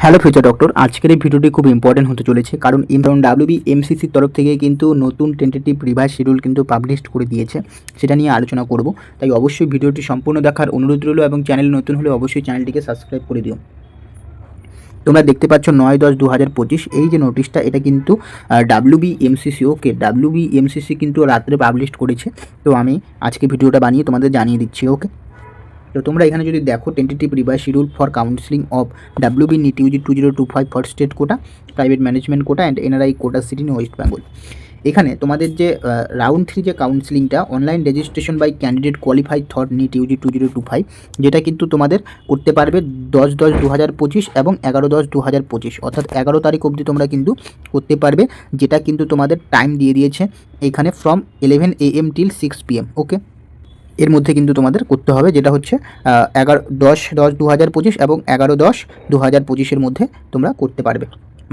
Hello future doctor, আজকের এই ভিডিওটি খুব ইম্পর্টেন্ট হতে চলেছে কারণ WBMCCর তরফ থেকে কিন্তু নতুন টেন্টেটিভ রিভাইজ শিডিউল কিন্তু পাবলিশ করে দিয়েছে, সেটা নিয়ে আলোচনা করব। তাই অবশ্যই ভিডিওটি সম্পূর্ণ দেখার অনুরোধ রইল এবং চ্যানেল নতুন হলে অবশ্যই চ্যানেলটিকে সাবস্ক্রাইব করে দিও। তোমরা দেখতে পাচ্ছ 9/10/2025 এই যে নোটিশটা, এটা কিন্তু WBMCC ওকে WBMCC কিন্তু রাত্রে পাবলিশ করেছে। তো আমি আজকে ভিডিওটা বানিয়ে তোমাদের জানিয়ে দিচ্ছি। ওকে, তো তোমরা এখানে যদি দেখো tentative revise schedule for counselling of WB NEET UG 2025 for state quota, private management quota and NRI quota seat in West Bengal. এখানে তোমাদের যে রাউন্ড 3 যে কাউন্সিলিংটা online registration by candidate qualified for NEET UG 2025, যেটা কিন্তু তোমাদের করতে পারবে 10/10/2025 এবং 11/10/2025, অর্থাৎ 11 তারিখ অবধি তোমরা কিন্তু করতে পারবে, যেটা কিন্তু তোমাদের টাইম দিয়ে দিয়েছে এখানে ফ্রম 11 AM till 6 PM। ওকে, এর মধ্যে কিন্তু তোমাদের করতে হবে, যেটা হচ্ছে 10/10/2025 এবং 11/10/2025 মধ্যে তোমরা করতে পারবে,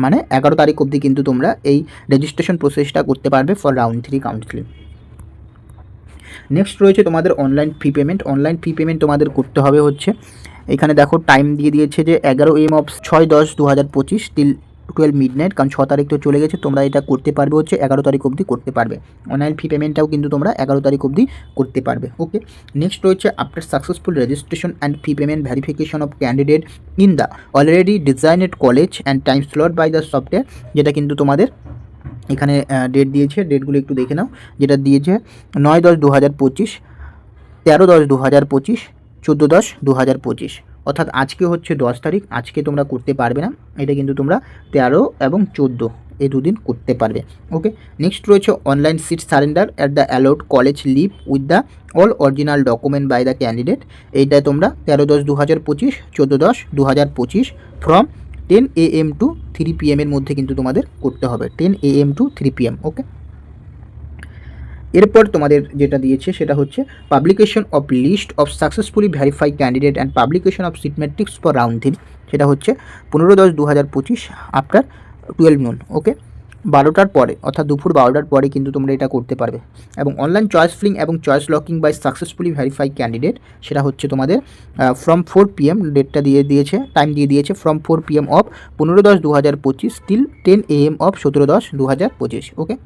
মানে 11 তারিখ অবধি কিন্তু তোমরা এই রেজিস্ট্রেশন প্রসেসটা করতে পারবে ফর রাউন্ড 3 কাউন্সিলিং। নেক্সট রয়েছে তোমাদের online fee payment. Online fee payment তোমাদের করতে হবে হচ্ছে, এখানে দেখো টাইম দিয়ে দিয়েছে যে 11 AM অফ 6/10/2025 টিল 12 মিডনাইট, কারণ 6 তারিখ তো চলে গেছে। তোমরা এটা করতে পারবে হচ্ছে 11 তারিখ অবধি করতে পারবে। অনলাইন ফি পেমেন্টটাও কিন্তু তোমরা 11 তারিখ অবধি করতে পারবে। ওকে, নেক্সট রয়েছে after successful registration and fee payment verification of candidate in the already designed college and time slot by the software, যেটা কিন্তু তোমাদের এখানে ডেট দিয়েছে, ডেটগুলো একটু দেখে নাও। যেটা দিয়েছে 9/10/2025, 13/10/2025, 14/10/2025, অর্থাৎ আজকে হচ্ছে 10 তারিখ। আজকে তোমরা করতে পারবে না, এটা কিন্তু তোমরা 13 এবং 14 এই দুদিন করতে পারবে। ওকে, নেক্সট রয়েছে online seat surrender at the allowed college live with the all original document by the candidate. এইটা তোমরা 13/10/2025, 14/10/2025 ফ্রম 10 AM টু 3 PM এর মধ্যে কিন্তু তোমাদের করতে হবে, 10 AM টু 3 PM। ওকে, এরপর তোমাদের যেটা দিয়েছে সেটা হচ্ছে publication of list of successfully verified candidate and publication of seat matrix for round 3, সেটা হচ্ছে 15/10/2025 আফটার 12 noon। ওকে, 12টার পরে, অর্থাৎ দুপুর 12টার পরে কিন্তু তোমরা এটা করতে পারবে। এবং অনলাইন চয়েস ফিলিং এবং choice locking by successfully verified candidate, সেটা হচ্ছে তোমাদের ফ্রম 4 PM, ডেটটা দিয়ে দিয়েছে, টাইম দিয়ে দিয়েছে from 4 PM of 15/10/2025 till 10 AM of 17/10/2025। ওকে,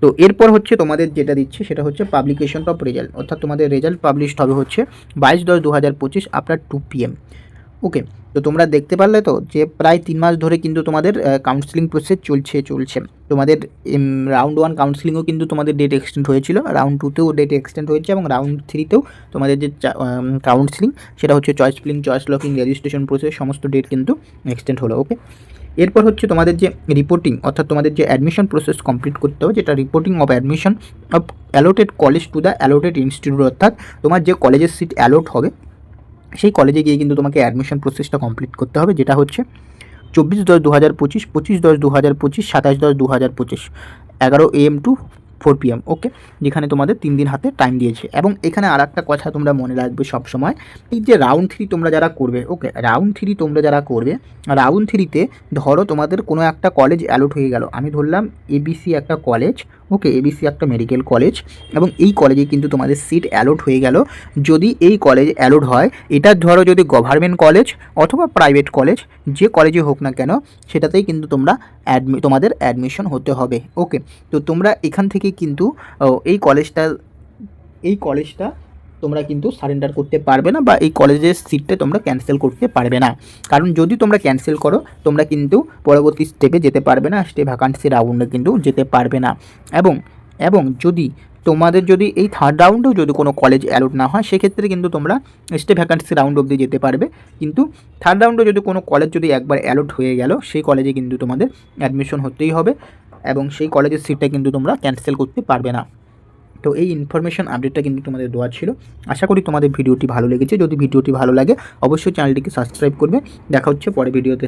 তো এরপর হচ্ছে তোমাদের যেটা দিচ্ছে সেটা হচ্ছে পাবলিকেশন অফ রেজাল্ট, অর্থাৎ তোমাদের রেজাল্ট পাবলিশড হবে হচ্ছে 22/10/2025 আফটার 2 PM। ওকে, তো তোমরা দেখতে পারলে তো যে প্রায় 3 মাস ধরে কিন্তু তোমাদের কাউন্সিলিং প্রসেস চলছে। তোমাদের রাউন্ড 1 কাউন্সিলিংও কিন্তু তোমাদের ডেট এক্সটেন্ড হয়েছিল, রাউন্ড 2তেও ডেট এক্সটেন্ড হয়েছে এবং রাউন্ড 3তেও তোমাদের যে কাউন্সিলিং সেটা হচ্ছে choice filling, choice locking, registration process সমস্ত ডেট কিন্তু এক্সটেন্ড হলো। ওকে, এরপর হচ্ছে তোমাদের যে রিপোর্টিং, অর্থাৎ তোমাদের যে অ্যাডমিশন প্রসেস কমপ্লিট করতে হবে, যেটা reporting of admission of allotted college to the allotted institute, অর্থাৎ তোমার যে কলেজের সিট অ্যালোট হবে সেই কলেজে গিয়ে কিন্তু তোমাকে অ্যাডমিশন প্রসেসটা কমপ্লিট করতে হবে, যেটা হচ্ছে 24/10/2025, 25/10/2025, 27/10/2025, 11 AM টু 4 PM। ওকে, যেখানে তোমাদের 3 দিন হাতে টাইম দিয়েছে। এবং এখানে আর একটা কথা তোমরা মনে রাখবে সবসময়, এই যে রাউন্ড 3 তোমরা যারা করবে, ওকে, রাউন্ড 3 তোমরা যারা করবে, রাউন্ড 3তে ধরো তোমাদের কোনো একটা কলেজ অ্যালোট হয়ে গেল, আমি ধরলাম ABC একটা কলেজ, ওকে, ABC একটা মেডিকেল কলেজ, এবং এই কলেজে কিন্তু তোমাদের সিট অ্যালোট হয়ে গেল। যদি এই কলেজ অ্যালোট হয়, এটা ধরো যদি গভর্নমেন্ট কলেজ অথবা প্রাইভেট কলেজ, যে কলেজে হোক না কেন সেটাতেই কিন্তু তোমরা তোমাদের অ্যাডমিশন হতে হবে। ওকে, তো তোমরা এখান থেকে কিন্তু এই কলেজটা তোমরা কিন্তু সারেন্ডার করতে পারবে না, বা এই কলেজের সিটটা তোমরা ক্যান্সেল করতে পারবে না। কারণ যদি তোমরা ক্যান্সেল করো, তোমরা কিন্তু পরবর্তী স্টেপে যেতে পারবে না, স্টে ভ্যাকান্সি রাউন্ডে কিন্তু যেতে পারবে না। এবং যদি তোমাদের যদি এই থার্ড রাউন্ডেও যদি কোনো কলেজ অ্যালোট না হয়, সেক্ষেত্রে কিন্তু তোমরা স্টে ভ্যাকান্সি রাউন্ড অবধি যেতে পারবে। কিন্তু থার্ড রাউন্ডে যদি কোনো কলেজ যদি একবার অ্যালোট হয়ে গেল, সেই কলেজে কিন্তু তোমাদের অ্যাডমিশন হতেই হবে এবং সেই কলেজের সিটটা কিন্তু তোমরা ক্যান্সেল করতে পারবে না। তো এই ইনফরমেশন আপডেটটা কিন্তু তোমাদের দেওয়া ছিল। আশা করি তোমাদের ভিডিওটি ভালো লেগেছে। যদি ভিডিওটি ভালো লাগে অবশ্যই চ্যানেলটিকে সাবস্ক্রাইব করবে। দেখা হচ্ছে পরে ভিডিওতে।